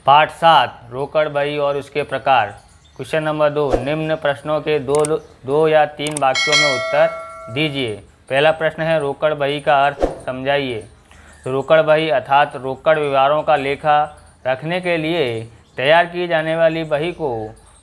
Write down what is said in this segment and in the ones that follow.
पाठ 7 रोकड़ बही और उसके प्रकार। क्वेश्चन नंबर 2, निम्न प्रश्नों के दो या तीन वाक्यों में उत्तर दीजिए। पहला प्रश्न है रोकड़ बही का अर्थ समझाइए। तो रोकड़ बही अर्थात रोकड़ व्यवहारों का लेखा रखने के लिए तैयार की जाने वाली बही को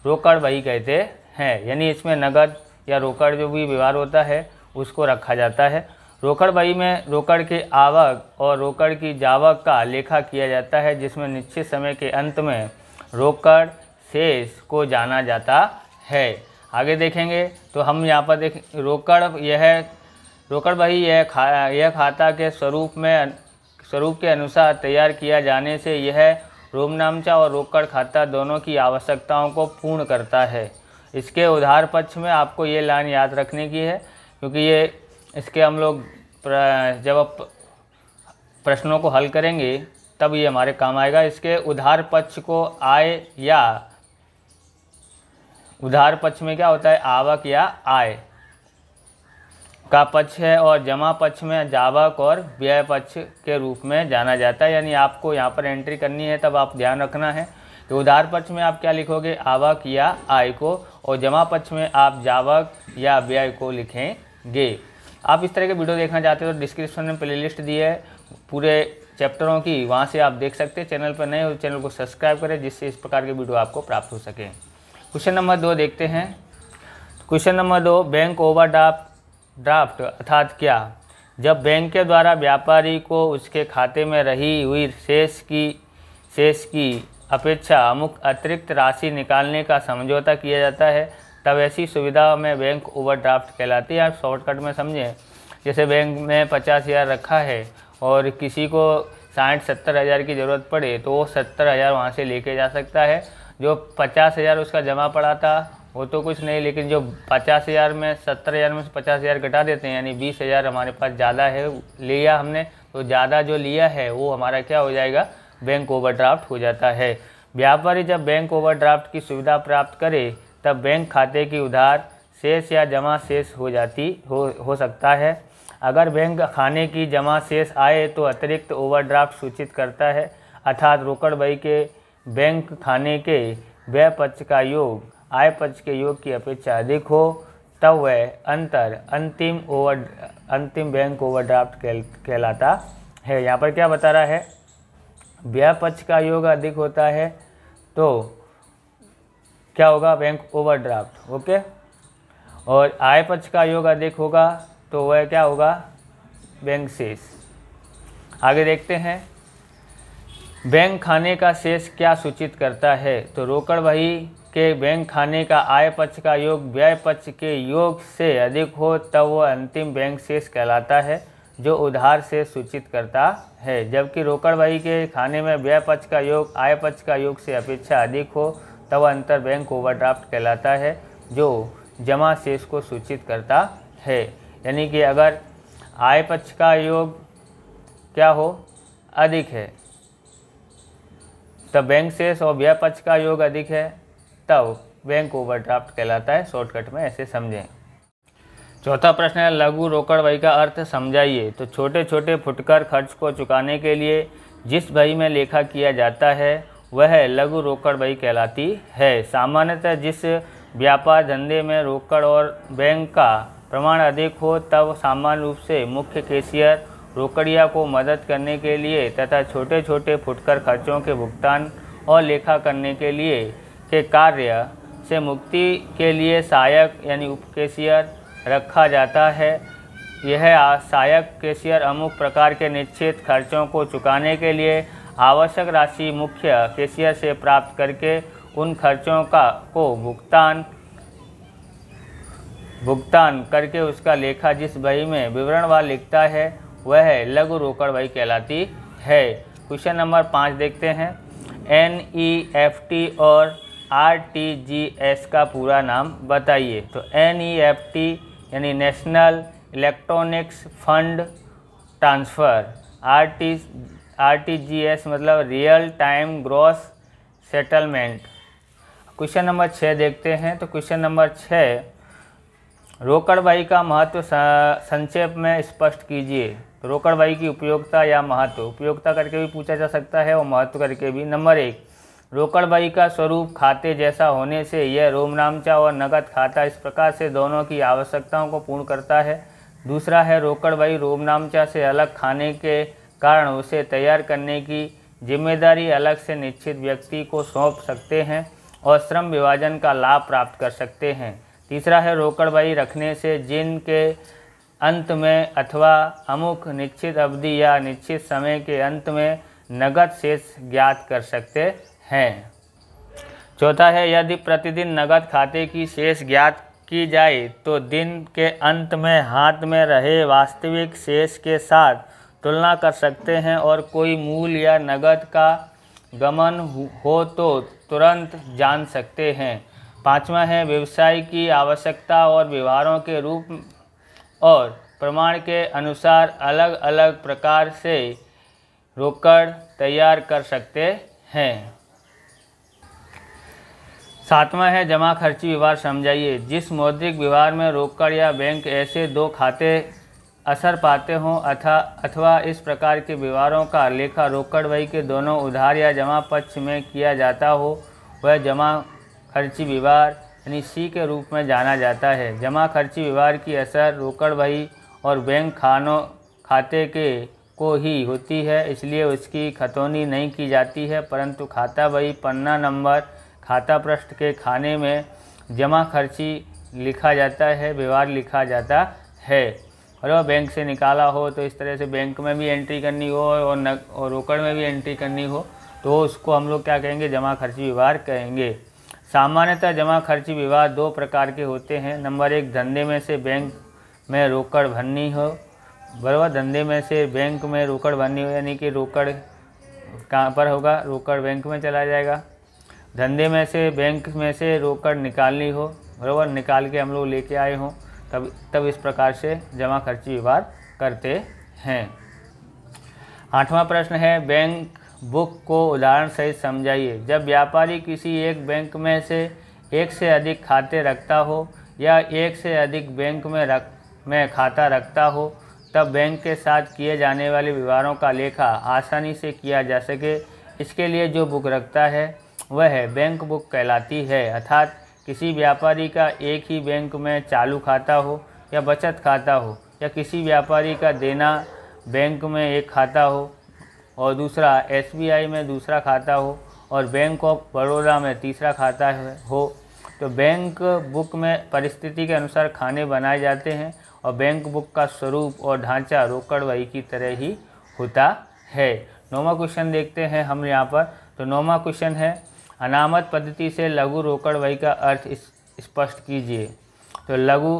रोकड़ बही कहते हैं। यानी इसमें नकद या रोकड़ जो भी व्यवहार होता है उसको रखा जाता है। रोकड़ बही में रोकड़ के आवक और रोकड़ की जावक का लेखा किया जाता है, जिसमें निश्चित समय के अंत में रोकड़ शेष को जाना जाता है। आगे देखेंगे तो हम यहाँ पर देख रोकड़ बही यह खाता के स्वरूप के अनुसार तैयार किया जाने से यह रोमनामचा और रोकड़ खाता दोनों की आवश्यकताओं को पूर्ण करता है। इसके उधार पक्ष में आपको ये लाइन याद रखने की है, क्योंकि इसके हम लोग जब प्रश्नों को हल करेंगे तब ये हमारे काम आएगा। इसके उधार पक्ष को आय या उधार पक्ष में क्या होता है, आवक या आय का पक्ष है, और जमा पक्ष में जावक और व्यय पक्ष के रूप में जाना जाता है। यानी आपको यहाँ पर एंट्री करनी है, तब आप ध्यान रखना है कि उधार पक्ष में आप क्या लिखोगे, आवक या आय को, और जमा पक्ष में आप जावक या व्यय को लिखेंगे। आप इस तरह के वीडियो देखना चाहते हो तो डिस्क्रिप्शन में प्लेलिस्ट दी है पूरे चैप्टरों की, वहाँ से आप देख सकते हैं। चैनल पर नए हो तो चैनल को सब्सक्राइब करें, जिससे इस प्रकार के वीडियो आपको प्राप्त हो सके। क्वेश्चन नंबर 2 देखते हैं। क्वेश्चन नंबर 2, बैंक ओवरड्राफ्ट अर्थात क्या। जब बैंक के द्वारा व्यापारी को उसके खाते में रही हुई शेष की अपेक्षा अतिरिक्त राशि निकालने का समझौता किया जाता है, तब ऐसी सुविधा में बैंक ओवरड्राफ्ट कहलाती है। आप शॉर्टकट में समझें, जैसे बैंक में 50,000 रखा है और किसी को 60-70 हज़ार की ज़रूरत पड़े तो वो 70 हज़ार वहाँ से लेके जा सकता है। जो 50,000 उसका जमा पड़ा था वो तो कुछ नहीं, लेकिन जो 50,000 में 70,000 में से 50,000 घटा देते हैं, यानी 20,000 हमारे पास ज़्यादा है लिया हमने, तो ज़्यादा जो लिया है वो हमारा क्या हो जाएगा, बैंक ओवरड्राफ्ट हो जाता है। व्यापारी जब बैंक ओवरड्राफ्ट की सुविधा प्राप्त करे तब बैंक खाते की उधार शेष या जमा शेष हो सकता है। अगर बैंक खाने की जमा शेष आए तो अतिरिक्त ओवरड्राफ्ट सूचित करता है, अर्थात रोकड़ बही के बैंक खाने के व्यय पक्ष का योग आय पक्ष के योग की अपेक्षा अधिक हो, तब वह अंतर अंतिम बैंक ओवरड्राफ्ट कहलाता है। यहाँ पर क्या बता रहा है, व्यय पक्ष का योग अधिक होता है तो क्या होगा, बैंक ओवरड्राफ्ट। ओके, और आय पक्ष का योग अधिक होगा तो वह क्या होगा, बैंक शेष। आगे देखते हैं, बैंक खाने का शेष क्या सूचित करता है। तो रोकड़ बही के बैंक खाने का आय पक्ष का योग व्यय पक्ष के योग से अधिक हो तब वह अंतिम बैंक शेष कहलाता है, जो उधार से सूचित करता है। जबकि रोकड़ बही के खाने में व्यय पक्ष का योग आय पक्ष का योग से अपेक्षा अधिक हो तब अंतर बैंक ओवरड्राफ्ट कहलाता है, जो जमा शेष को सूचित करता है। यानी कि अगर आय पक्ष का योग क्या हो, अधिक है, तब बैंक शेष, और व्यय पक्ष का योग अधिक है तब बैंक ओवरड्राफ्ट कहलाता है। शॉर्टकट में ऐसे समझें। चौथा प्रश्न है, लघु रोकड़ बही का अर्थ समझाइए। तो छोटे छोटे फुटकर खर्च को चुकाने के लिए जिस बही में लेखा किया जाता है वह लघु रोकड़ बही कहलाती है। सामान्यतः जिस व्यापार धंधे में रोकड़ और बैंक का प्रमाण अधिक हो तब सामान्य रूप से मुख्य कैशियर रोकड़िया को मदद करने के लिए तथा छोटे छोटे फुटकर खर्चों के भुगतान और लेखा करने के लिए के कार्य से मुक्ति के लिए सहायक यानी उप कैशियर रखा जाता है। यह सहायक कैशियर अमुक प्रकार के निश्चित खर्चों को चुकाने के लिए आवश्यक राशि मुख्य कैशियर से प्राप्त करके उन खर्चों को भुगतान करके उसका लेखा जिस बही में विवरणवार लिखता है वह लघु रोकड़ बही कहलाती है। क्वेश्चन नंबर 5 देखते हैं। NEFT और RTGS का पूरा नाम बताइए। तो NEFT यानी national electronics fund transfer, RTGS मतलब real time gross settlement. Question number 6 देखते हैं। तो क्वेश्चन नंबर 6, रोकड़ बही का महत्व संक्षेप में स्पष्ट कीजिए। तो रोकड़ बही की उपयोगिता या महत्व, उपयोगिता करके भी पूछा जा सकता है और महत्व करके भी। नंबर 1, रोकड़ बही का स्वरूप खाते जैसा होने से यह रोमनामचा और नकद खाता इस प्रकार से दोनों की आवश्यकताओं को पूर्ण करता है। दूसरा है, रोकड़ बही रोमनामचा से अलग खाने के कारण उसे तैयार करने की जिम्मेदारी अलग से निश्चित व्यक्ति को सौंप सकते हैं और श्रम विभाजन का लाभ प्राप्त कर सकते हैं। तीसरा है, रोकड़ बही रखने से जिन के अंत में अथवा अमुक निश्चित अवधि या निश्चित समय के अंत में नगद शेष ज्ञात कर सकते हैं। चौथा है, यदि प्रतिदिन नगद खाते की शेष ज्ञात की जाए तो दिन के अंत में हाथ में रहे वास्तविक शेष के साथ तुलना कर सकते हैं और कोई मूल या नगद का गमन हो तो तुरंत जान सकते हैं। पांचवा है, व्यवसाय की आवश्यकता और व्यवहारों के रूप और प्रमाण के अनुसार अलग अलग प्रकार से रोकड़ तैयार कर सकते हैं। सातवां है, जमा खर्ची व्यवहार समझाइए। जिस मौद्रिक व्यवहार में रोकड़ या बैंक ऐसे दो खाते असर पाते हों अथवा इस प्रकार के व्यवहारों का लेखा रोकड़ बही के दोनों उधार या जमा पक्ष में किया जाता हो, वह जमा खर्ची व्यवहार यानी सी के रूप में जाना जाता है। जमा खर्ची व्यवहार की असर रोकड़ बही और बैंक खाते के को ही होती है, इसलिए उसकी खतौनी नहीं की जाती है, परंतु खाता बही पन्ना नंबर खाता पृष्ठ के खाने में जमा खर्ची लिखा जाता है, व्यवहार लिखा जाता है। और वह बैंक से निकाला हो तो इस तरह से बैंक में भी एंट्री करनी हो और रोकड़ में भी एंट्री करनी हो तो उसको हम लोग क्या कहेंगे, जमा खर्ची व्यवहार कहेंगे। सामान्यतः जमा खर्ची व्यवहार दो प्रकार के होते हैं। नंबर एक, धंधे में से बैंक में रोकड़ भरनी हो, बराबर, धंधे में से बैंक में रोकड़ भरनी हो यानी कि रोकड़ कहाँ पर होगा, रोकड़ बैंक में चला जाएगा। धंधे में से बैंक में से रोकड़ निकालनी हो, बराबर, निकाल के हम लोग लेके आए हों तब इस प्रकार से जमा खर्ची व्यवहार करते हैं। आठवां प्रश्न है, बैंक बुक को उदाहरण सहित समझाइए। जब व्यापारी किसी एक बैंक में से एक से अधिक खाते रखता हो या एक से अधिक बैंक में खाता रखता हो तब बैंक के साथ किए जाने वाले व्यवहारों का लेखा आसानी से किया जा सके, इसके लिए जो बुक रखता है वह बैंक बुक कहलाती है। अर्थात किसी व्यापारी का एक ही बैंक में चालू खाता हो या बचत खाता हो या किसी व्यापारी का देना बैंक में एक खाता हो और दूसरा SBI में दूसरा खाता हो और बैंक ऑफ बड़ौदा में तीसरा खाता हो तो बैंक बुक में परिस्थिति के अनुसार खाने बनाए जाते हैं और बैंक बुक का स्वरूप और ढांचा रोकड़ बही की तरह ही होता है। 9वां क्वेश्चन देखते हैं हम यहाँ पर। तो 9वां क्वेश्चन है, अनामत पद्धति से लघु रोकड़ बही का अर्थ स्पष्ट कीजिए। तो लघु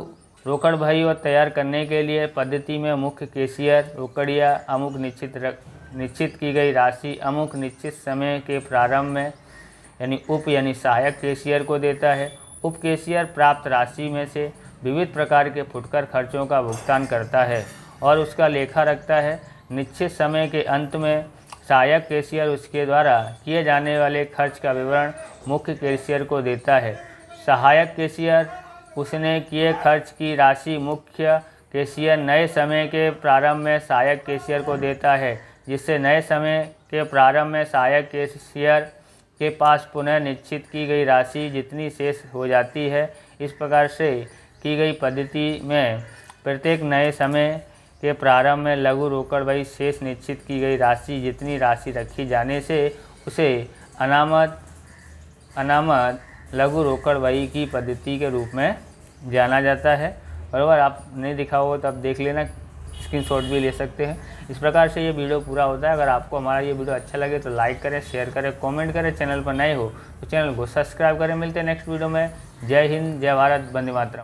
रोकड़ बही और तैयार करने के लिए पद्धति में मुख्य कैशियर रोकड़िया अमुक निश्चित की गई राशि अमुक निश्चित समय के प्रारंभ में यानी सहायक कैशियर को देता है। उप कैशियर प्राप्त राशि में से विविध प्रकार के फुटकर खर्चों का भुगतान करता है और उसका लेखा रखता है। निश्चित समय के अंत में सहायक कैशियर उसके द्वारा किए जाने वाले खर्च का विवरण मुख्य कैशियर को देता है। सहायक कैशियर उसने किए खर्च की राशि मुख्य कैशियर नए समय के प्रारंभ में सहायक कैशियर को देता है, जिससे नए समय के प्रारंभ में सहायक कैशियर के पास पुनः निश्चित की गई राशि जितनी शेष हो जाती है। इस प्रकार से की गई पद्धति में प्रत्येक नए समय के प्रारंभ में लघु रोकड़ बही शेष निश्चित की गई राशि जितनी राशि रखी जाने से उसे अनामत लघु रोकड़ बही की पद्धति के रूप में जाना जाता है। बराबर, आप नहीं दिखा हो तो आप देख लेना, स्क्रीनशॉट भी ले सकते हैं। इस प्रकार से ये वीडियो पूरा होता है। अगर आपको हमारा ये वीडियो अच्छा लगे तो लाइक करें, शेयर करें, कमेंट करें। चैनल पर नए हो तो चैनल को सब्सक्राइब करें। मिलते हैं नेक्स्ट वीडियो में। जय हिंद, जय भारत, वंदे मातरम।